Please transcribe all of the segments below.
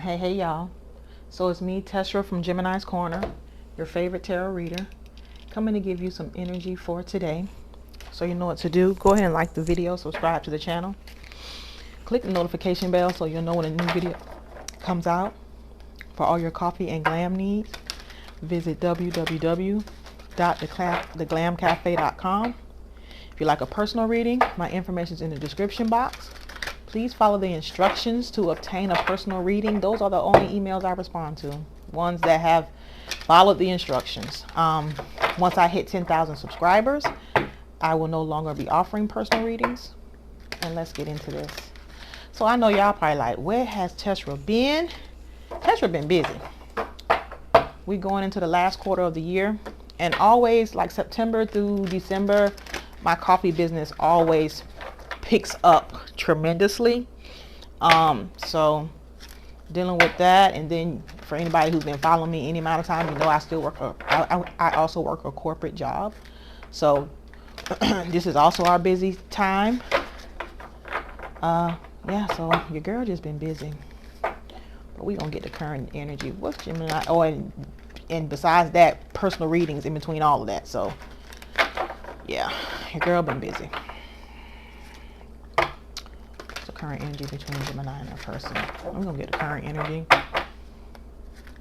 Hey y'all. So it's me, Tesra from Gemini's Corner, your favorite tarot reader, coming to give you some energy for today. So you know what to do. Go ahead and like the video, subscribe to the channel. Click the notification bell so you'll know when a new video comes out. For all your coffee and glam needs, visit www.theglamcafe.com. If you like a personal reading, my information is in the description box. Please follow the instructions to obtain a personal reading. Those are the only emails I respond to, ones that have followed the instructions. Once I hit 10,000 subscribers, I will no longer be offering personal readings. And let's get into this. So I know y'all probably like, where has Tesra been? Tesra been busy. We going into the last quarter of the year, and always like September through December, my coffee business always picks up tremendously. So dealing with that, and then for anybody who's been following me any amount of time, you know I still work I also work a corporate job. So this is also our busy time. Yeah, so your girl just been busy. But we gonna get the current energy. What's Gemini? Oh, and besides that, personal readings in between all of that. So yeah, your girl been busy. Current energy between Gemini and her person. I'm gonna get the current energy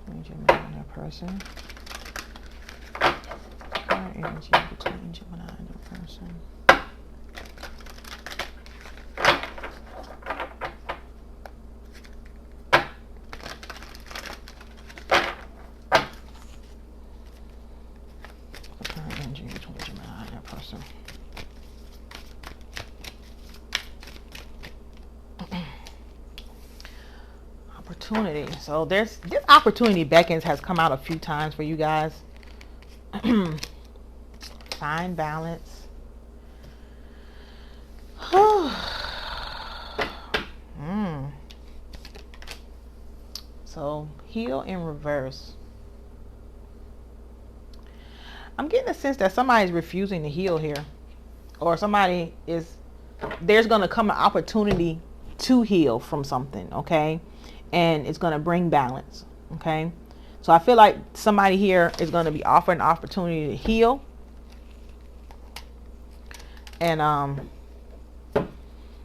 between Gemini and her person. Current energy between Gemini and her person. The current energy between Gemini and her person. Opportunity. So this opportunity beckons has come out a few times for you guys. Find balance. So heal in reverse. I'm getting a sense that somebody's refusing to heal here, or there's going to come an opportunity to heal from something, okay? And it's going to bring balance, okay? So I feel like somebody here is going to be offered an opportunity to heal. And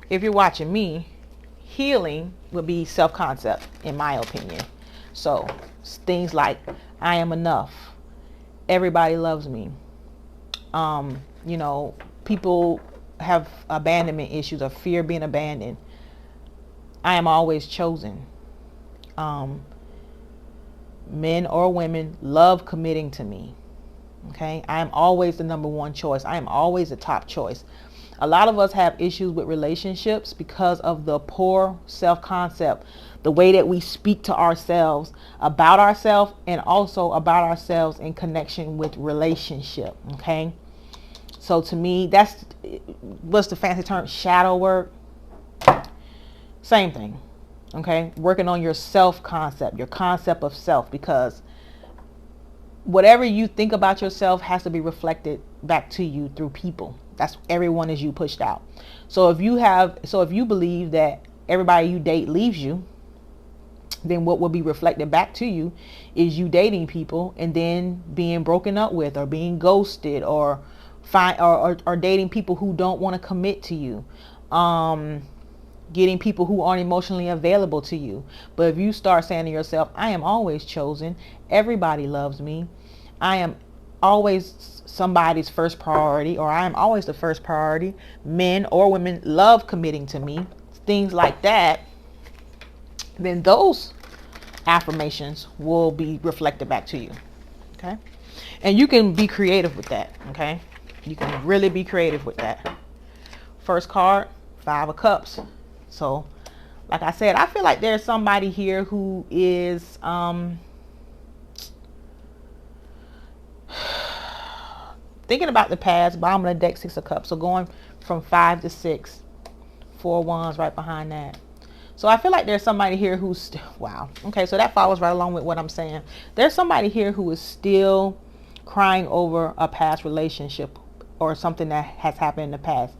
if you're watching me, healing would be self-concept, in my opinion. So things like, I am enough. Everybody loves me. You know, people have abandonment issues or fear being abandoned. I am always chosen. Men or women love committing to me. Okay, I am always the number one choice. I am always the top choice. A lot of us have issues with relationships because of the poor self-concept, the way that we speak to ourselves, about ourselves, and also about ourselves in connection with relationship. Okay, so to me, that's what's the fancy term, shadow work. Same thing. Okay, working on your self-concept, your concept of self, because whatever you think about yourself has to be reflected back to you through people. That's everyone is you pushed out. So if you believe that everybody you date leaves you, then what will be reflected back to you is you dating people and then being broken up with, or being ghosted, or dating people who don't want to commit to you. Getting people who aren't emotionally available to you. But if you start saying to yourself, I am always chosen, everybody loves me, I am always somebody's first priority, or I am always the first priority, men or women love committing to me, things like that, then those affirmations will be reflected back to you. Okay, and you can be creative with that. Okay, you can really be creative with that. First card, 5 of Cups. So, like I said, I feel like there's somebody here who is thinking about the past. Bottom of the deck, 6 of Cups. So going from 5 to 6, 4 wands right behind that. So I feel like there's somebody here who's, wow. Okay, so that follows right along with what I'm saying. There's somebody here who is still crying over a past relationship or something that has happened in the past.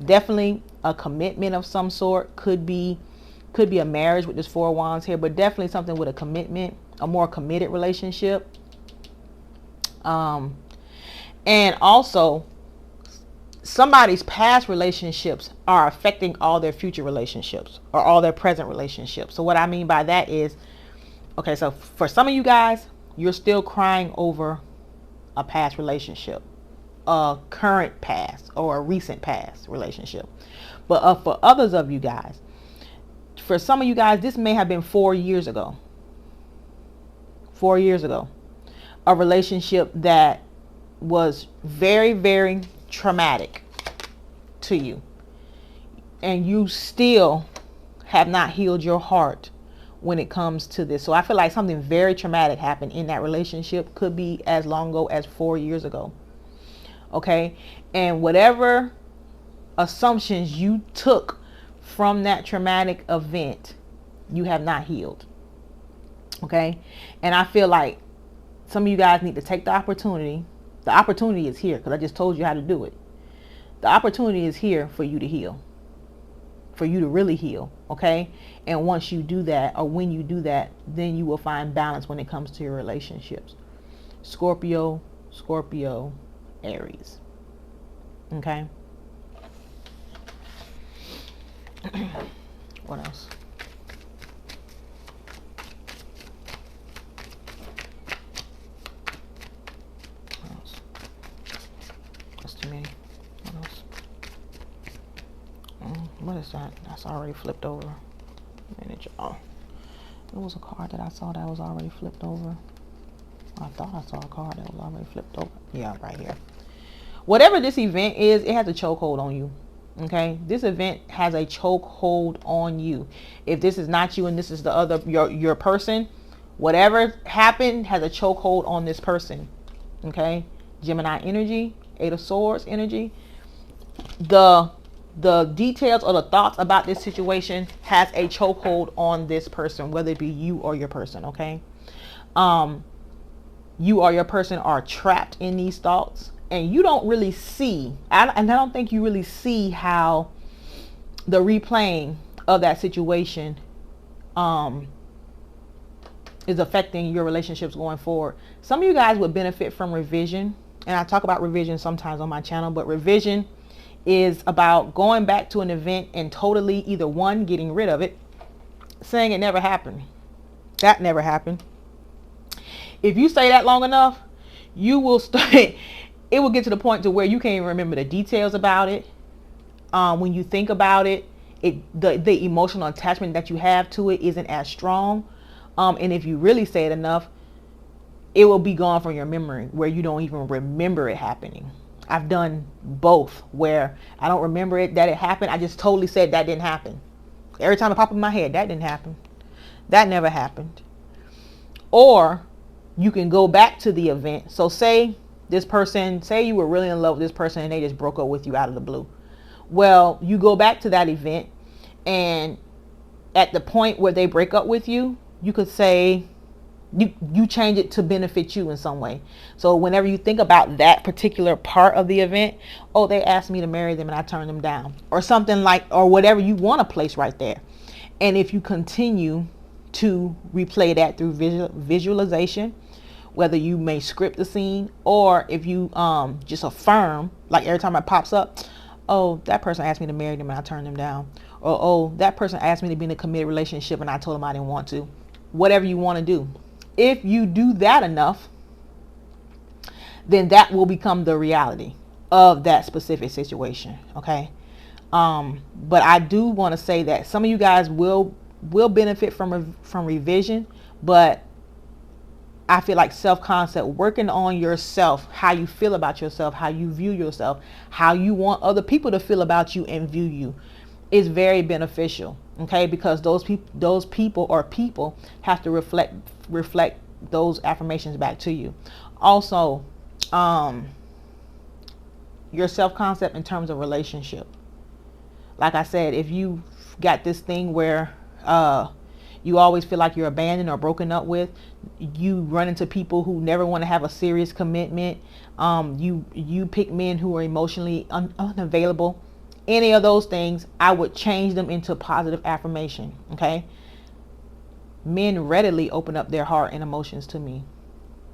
Definitely a commitment of some sort. Could be Could be a marriage with this 4 of Wands here, but definitely something with a commitment, a more committed relationship. And also somebody's past relationships are affecting all their future relationships or all their present relationships. So what I mean by that is, okay, so for some of you guys, you're still crying over a past relationship, a current past or a recent past relationship. But for others of you guys, for some of you guys, this may have been 4 years ago. 4 years ago. A relationship that was very, very traumatic to you. And you still have not healed your heart when it comes to this. So I feel like something very traumatic happened in that relationship. Could be as long ago as 4 years ago. Okay? And whatever assumptions you took from that traumatic event, you have not healed. Okay? And I feel like some of you guys need to take the opportunity. The opportunity is here because I just told you how to do it. The opportunity is here for you to heal. For you to really heal. Okay? And once you do that, or when you do that, then you will find balance when it comes to your relationships. Scorpio, Aries. Okay? What else? That's too many. What else? What is that? That's already flipped over. Oh, it was a card that I saw that was already flipped over. I thought I saw a card that was already flipped over. Yeah, right here. Whatever this event is, it has a chokehold on you. Okay, this event has a chokehold on you. If this is not you and this is the other, your person, whatever happened has a chokehold on this person. Okay, Gemini energy, 8 of Swords energy. The details or the thoughts about this situation has a chokehold on this person, whether it be you or your person. Okay, you or your person are trapped in these thoughts. And you don't really see, and I don't think you really see how the replaying of that situation is affecting your relationships going forward. Some of you guys would benefit from revision. And I talk about revision sometimes on my channel. But revision is about going back to an event and totally either one, getting rid of it, saying it never happened. That never happened. If you say that long enough, you will start... It will get to the point to where you can't even remember the details about it. When you think about it, the emotional attachment that you have to it isn't as strong. And if you really say it enough, it will be gone from your memory where you don't even remember it happening. I've done both where I don't remember it that it happened. I just totally said that didn't happen. Every time it popped in my head, that didn't happen. That never happened. Or you can go back to the event. So say this person, say you were really in love with this person and they just broke up with you out of the blue. Well, you go back to that event and at the point where they break up with you, you could say you change it to benefit you in some way. So whenever you think about that particular part of the event, oh, they asked me to marry them and I turned them down, or something like, or whatever you want to place right there. And if you continue to replay that through visualization, whether you may script the scene or if you just affirm, like every time it pops up, oh, that person asked me to marry them and I turned them down. Or, oh, that person asked me to be in a committed relationship and I told them I didn't want to. Whatever you want to do. If you do that enough, then that will become the reality of that specific situation. Okay. But I do want to say that some of you guys will benefit from revision, but I feel like self-concept, working on yourself, how you feel about yourself, how you view yourself, how you want other people to feel about you and view you, is very beneficial. Okay, because those people have to reflect those affirmations back to you. Also, your self-concept in terms of relationship. Like I said, if you got this thing where you always feel like you're abandoned or broken up with, you run into people who never want to have a serious commitment, you pick men who are emotionally unavailable, any of those things, I would change them into positive affirmation. Okay. Men readily open up their heart and emotions to me.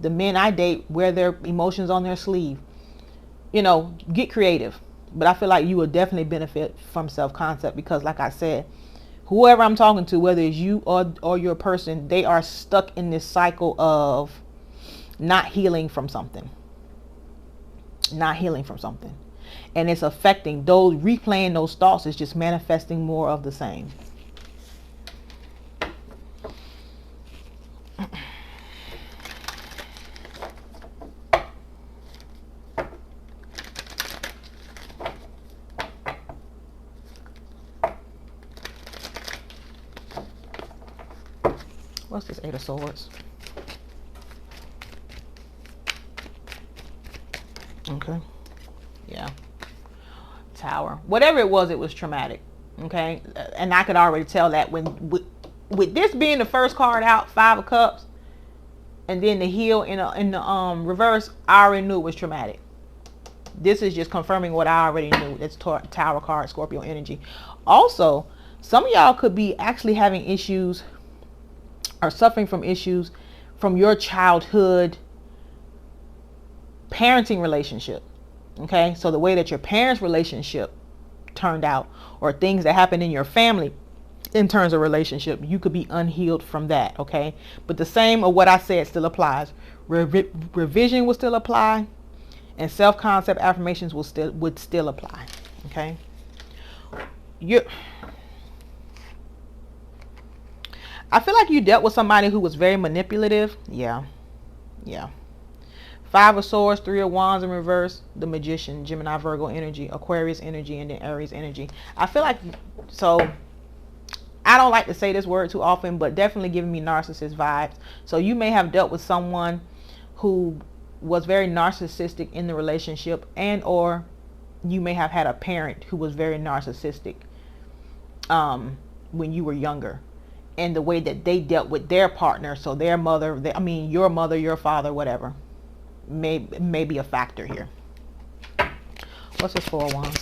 The men I date wear their emotions on their sleeve. You know, get creative. But I feel like you will definitely benefit from self-concept, because like I said, whoever I'm talking to, whether it's you or your person, they are stuck in this cycle of not healing from something. Not healing from something. And it's affecting those, replaying those thoughts is just manifesting more of the same. What's this Eight of Swords? Okay. Yeah. Tower. Whatever it was traumatic. Okay. And I could already tell that when with this being the first card out, Five of Cups, and then the heel in the reverse, I already knew it was traumatic. This is just confirming what I already knew. It's Tower card, Scorpio energy. Also, some of y'all could be actually having issues or suffering from issues from your childhood parenting relationship. Okay, so the way that your parents' relationship turned out, or things that happened in your family in terms of relationship, you could be unhealed from that. Okay, but the same of what I said still applies. Revision will still apply, and self-concept affirmations would still apply. Okay, I feel like you dealt with somebody who was very manipulative. Yeah. Five of Swords, Three of Wands in reverse, the Magician, Gemini, Virgo energy, Aquarius energy, and then Aries energy. I feel like, so I don't like to say this word too often, but definitely giving me narcissist vibes. So you may have dealt with someone who was very narcissistic in the relationship, and or you may have had a parent who was very narcissistic when you were younger. And the way that they dealt with their partner, so their mother, your mother, your father, whatever, may be a factor here. What's this Four of Wands?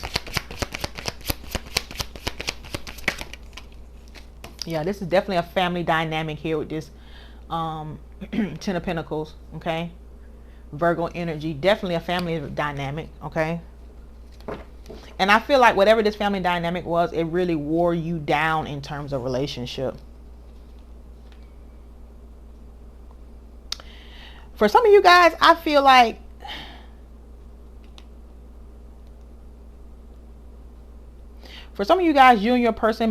Yeah, this is definitely a family dynamic here with this Ten of Pentacles, okay? Virgo energy, definitely a family dynamic, okay? And I feel like whatever this family dynamic was, it really wore you down in terms of relationship. For some of you guys, I feel like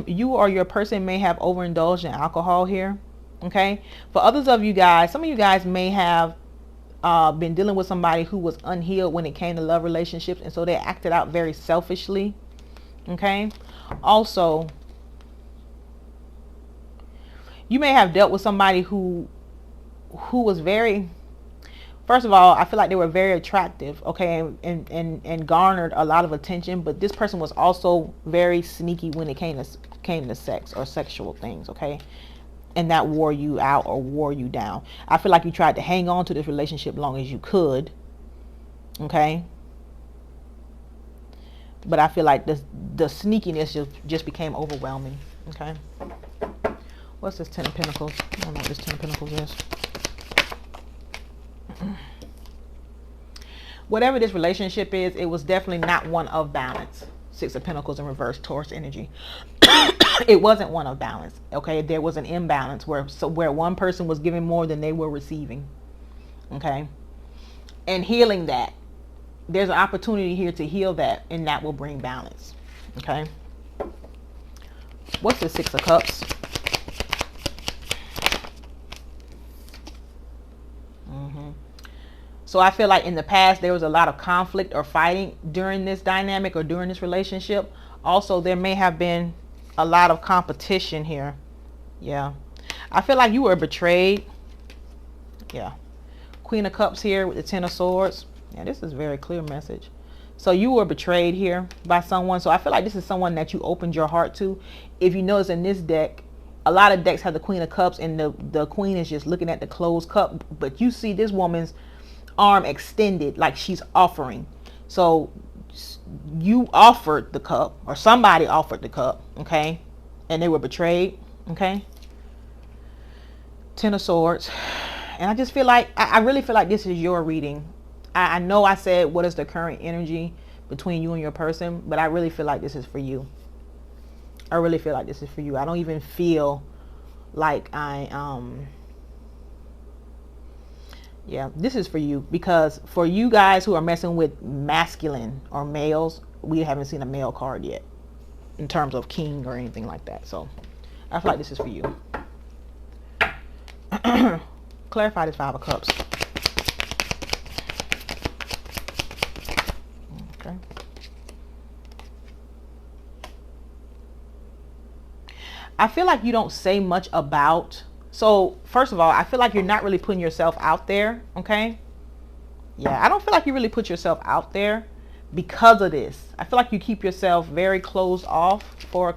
you or your person may have overindulged in alcohol here. Okay. For others of you guys, some of you guys may have been dealing with somebody who was unhealed when it came to love relationships, and so they acted out very selfishly. Okay. Also, you may have dealt with somebody who was very, first of all, I feel like they were very attractive, okay, and garnered a lot of attention, but this person was also very sneaky when it came to sex or sexual things, okay, and that wore you out or wore you down. I feel like you tried to hang on to this relationship long as you could, okay, but I feel like the sneakiness just became overwhelming, okay. What's this Ten of Pentacles? I don't know what this Ten of Pentacles is. Whatever this relationship is, it was definitely not one of balance. Six of Pentacles in reverse, Taurus energy. It wasn't one of balance. Okay, there was an imbalance where one person was giving more than they were receiving. Okay, and healing that, there's an opportunity here to heal that, and that will bring balance. Okay, what's the Six of Cups? So I feel like in the past there was a lot of conflict or fighting during this dynamic or during this relationship. Also, there may have been a lot of competition here. Yeah. I feel like you were betrayed. Yeah. Queen of Cups here with the Ten of Swords. Yeah, this is a very clear message. So you were betrayed here by someone. So I feel like this is someone that you opened your heart to. If you notice in this deck, a lot of decks have the Queen of Cups and the Queen is just looking at the closed cup. But you see this woman's arm extended like she's offering. So you offered the cup, or somebody offered the cup, okay, and they were betrayed, okay. Ten of Swords. And I just feel like, I really feel like this is your reading. I know I said what is the current energy between you and your person, but I really feel like this is for you. I really feel like this is for you. I don't even feel like yeah, this is for you, because for you guys who are messing with masculine or males, we haven't seen a male card yet in terms of king or anything like that. So I feel like this is for you. Clarify this Five of Cups. Okay. I feel like you don't say much about. So first of all, I feel like you're not really putting yourself out there. Okay. Yeah, I don't feel like you really put yourself out there because of this. I feel like you keep yourself very closed off for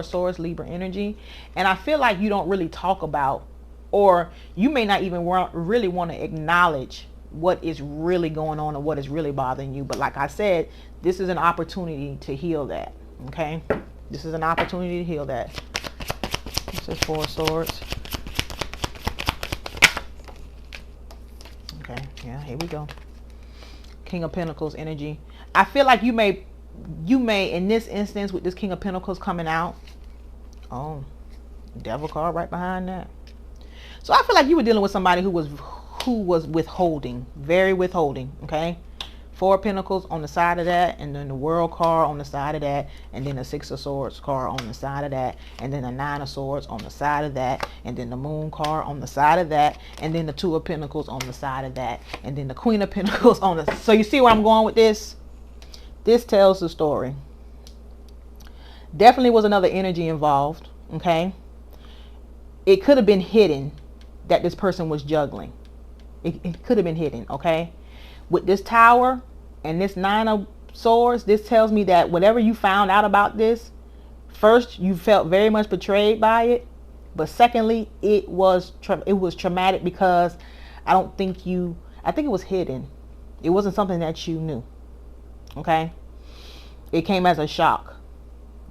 Swords, Libra energy. And I feel like you don't really talk about, or you may not even really want to acknowledge what is really going on or what is really bothering you. But like I said, this is an opportunity to heal that. Okay. This is an opportunity to heal that. This is Four of Swords. Okay, yeah, here we go. King of Pentacles energy. I feel like you may in this instance with this King of Pentacles coming out. Oh, Devil card right behind that. So I feel like you were dealing with somebody who was withholding, very withholding, okay? Four of Pentacles on the side of that, and then the World card on the side of that, and then the Six of Swords card on the side of that, and then the Nine of Swords on the side of that, and then the Moon card on the side of that, and then the Two of Pentacles on the side of that, and then the Queen of Pentacles on the. So you see where I'm going with this? This tells the story. Definitely was another energy involved, okay? It could have been hidden that this person was juggling. It could have been hidden, okay? With this Tower and this Nine of Swords, this tells me that whatever you found out about this, first, you felt very much betrayed by it. But secondly, it was traumatic because I think it was hidden. It wasn't something that you knew. Okay? It came as a shock.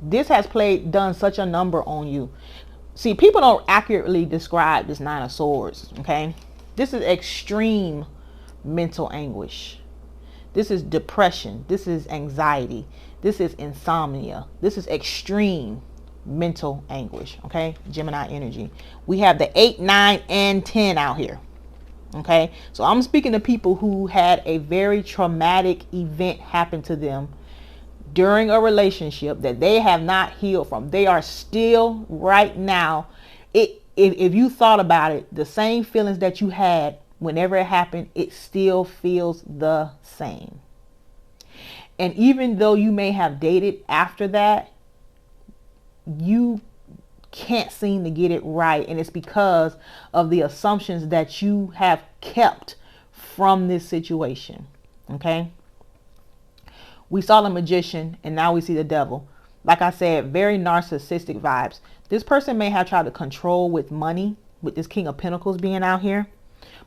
This has done such a number on you. See, people don't accurately describe this Nine of Swords. Okay? This is extreme mental anguish. This is depression. This is anxiety. This is insomnia. This is extreme mental anguish. Okay, Gemini energy. We have the 8, 9, and 10 out here. Okay, so I'm speaking to people who had a very traumatic event happen to them during a relationship that they have not healed from. They are still right now. If you thought about it, the same feelings that you had whenever it happened, it still feels the same. And even though you may have dated after that, you can't seem to get it right. And it's because of the assumptions that you have kept from this situation. Okay. We saw the Magician and now we see the Devil. Like I said, very narcissistic vibes. This person may have tried to control with money, with this King of Pentacles being out here.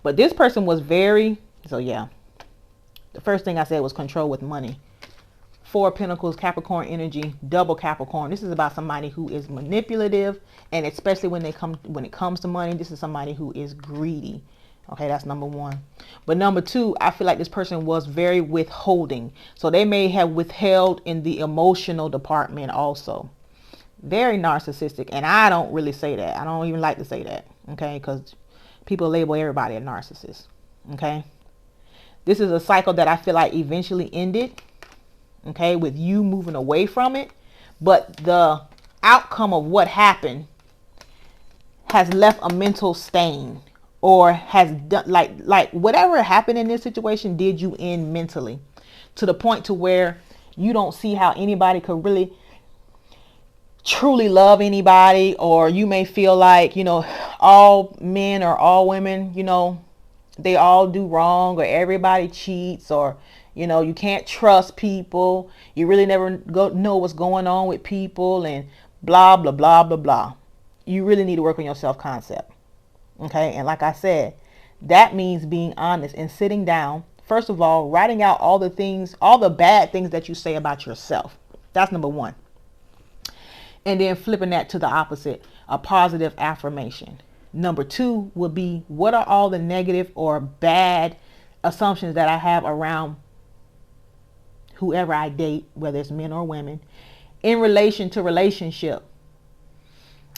But this person was very, so yeah, the first thing I said was control with money. Four of Pentacles, Capricorn energy, double Capricorn. This is about somebody who is manipulative, and especially when it comes to money, this is somebody who is greedy. Okay, that's number one. But number two, I feel like this person was very withholding. So they may have withheld in the emotional department also. Very narcissistic, and I don't really say that. I don't even like to say that, okay, because people label everybody a narcissist. Okay. This is a cycle that I feel like eventually ended. Okay. With you moving away from it. But the outcome of what happened has left a mental stain, or has done like whatever happened in this situation did you in mentally, to the point to where you don't see how anybody could really truly love anybody. Or you may feel like, you know, all men or all women, you know, they all do wrong, or everybody cheats, or, you know, you can't trust people. You really never know what's going on with people, and blah, blah, blah, blah, blah. You really need to work on your self-concept. Okay. And like I said, that means being honest and sitting down First of all, writing out all the things, all the bad things that you say about yourself. That's number one. And then flipping that to the opposite, a positive affirmation. Number two would be, what are all the negative or bad assumptions that I have around whoever I date, whether it's men or women, in relation to relationship.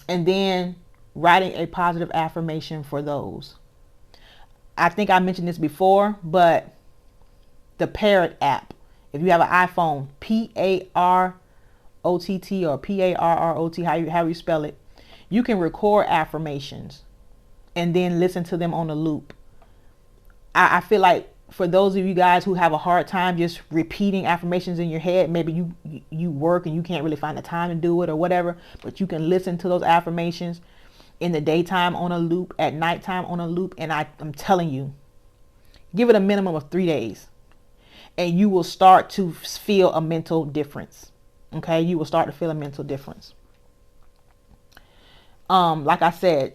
And then writing a positive affirmation for those. I think I mentioned this before, but the Parrot app, if you have an iPhone, Parrott or Parrot, however you spell it, you can record affirmations and then listen to them on a loop. I feel like for those of you guys who have a hard time just repeating affirmations in your head, maybe you work and you can't really find the time to do it or whatever, but you can listen to those affirmations in the daytime on a loop, at nighttime on a loop. And I'm telling you, give it a minimum of 3 days and you will start to feel a mental difference. Okay, you will start to feel a mental difference. Like I said,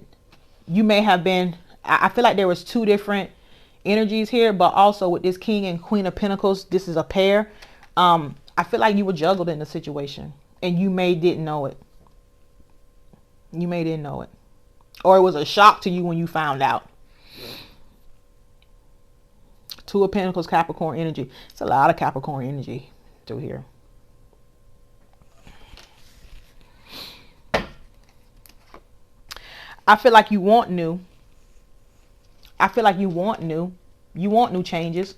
you may have been, I feel like there was two different energies here, but also with this King and Queen of Pentacles, this is a pair. I feel like you were juggled in the situation and you may didn't know it. You may didn't know it. Or it was a shock to you when you found out. Two of Pentacles, Capricorn energy. It's a lot of Capricorn energy through here. I feel like you want new. I feel like you want new. You want new changes.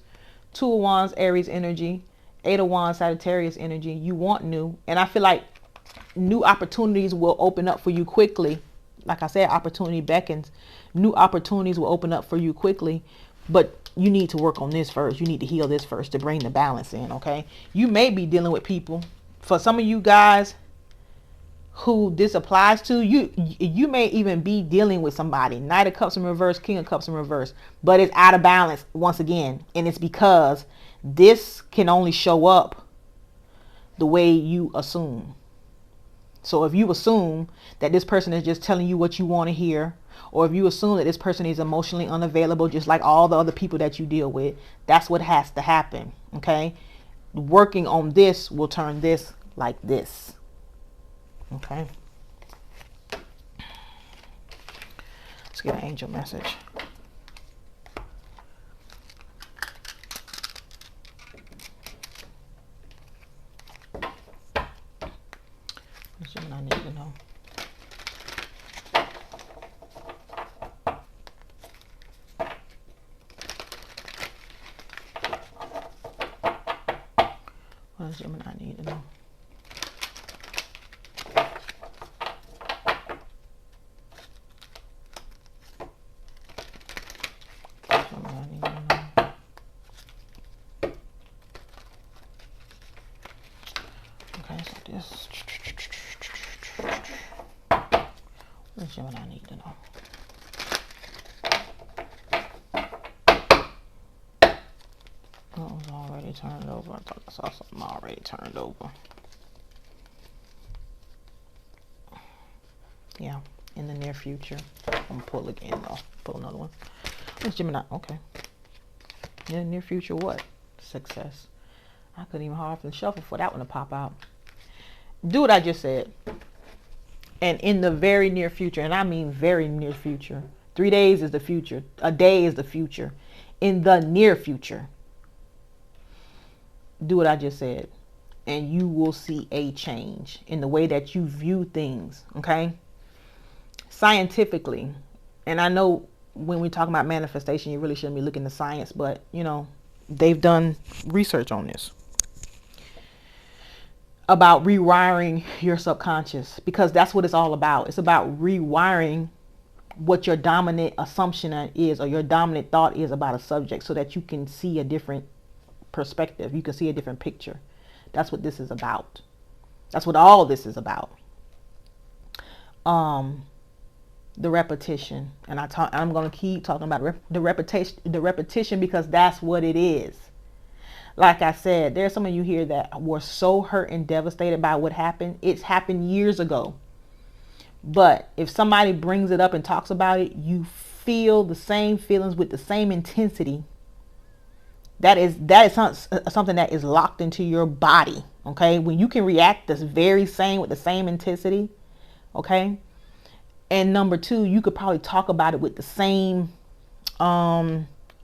Two of Wands, Aries energy. Eight of Wands, Sagittarius energy. You want new. And I feel like new opportunities will open up for you quickly. Like I said, opportunity beckons. New opportunities will open up for you quickly. But you need to work on this first. You need to heal this first to bring the balance in, okay? You may be dealing with people. For some of you guys who this applies to, you may even be dealing with somebody. Knight of Cups in reverse, King of Cups in reverse. But it's out of balance once again. And it's because this can only show up the way you assume. So if you assume that this person is just telling you what you want to hear, or if you assume that this person is emotionally unavailable, just like all the other people that you deal with, that's what has to happen, okay? Working on this will turn this like this, okay? Let's get an angel message. What's something I need to know? What does Gemini need to know? Gemini need to know. Okay, so this. What does Gemini need to know? That was already turned over. I thought I saw something already turned over. Yeah, in the near future. I'm gonna pull again though. Pull another one. What's Gemini? Okay. In the near future, what? Success. I couldn't even hardly shuffle for that one to pop out. Do what I just said. And in the very near future, and I mean very near future. 3 days is the future. A day is the future. In the near future, do what I just said. And you will see a change in the way that you view things, okay? Scientifically, and I know when we talk about manifestation, you really shouldn't be looking to science, but, you know, they've done research on this. About rewiring your subconscious, because that's what it's all about. It's about rewiring what your dominant assumption is, or your dominant thought is about a subject, so that you can see a different perspective. You can see a different picture. That's what this is about. That's what all this is about. The repetition, and I'm going to keep talking about the repetition because that's what it is. Like I said, there's some of you here that were so hurt and devastated by what happened. It's happened years ago. But if somebody brings it up and talks about it, you feel the same feelings with the same intensity That is something that is locked into your body. Okay, when you can react this very same with the same intensity. Okay, and number two, you could probably talk about it with the same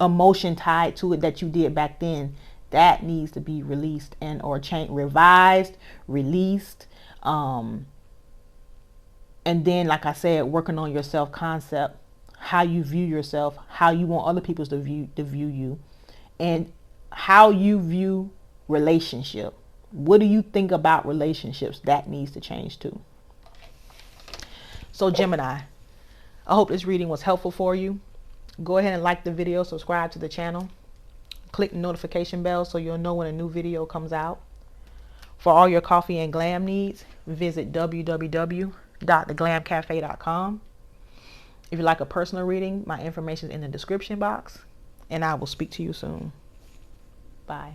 emotion tied to it that you did back then. That needs to be released and or changed, revised, released. And then, like I said, working on your self-concept, how you view yourself, how you want other people to view you, and how you view relationship. What do you think about relationships? That needs to change too. So Gemini, I hope this reading was helpful for you. Go ahead and like the video, subscribe to the channel, click the notification bell so you'll know when a new video comes out. For all your coffee and glam needs, visit www.theglamcafe.com. If you'd like a personal reading, my information is in the description box, and I will speak to you soon. Bye.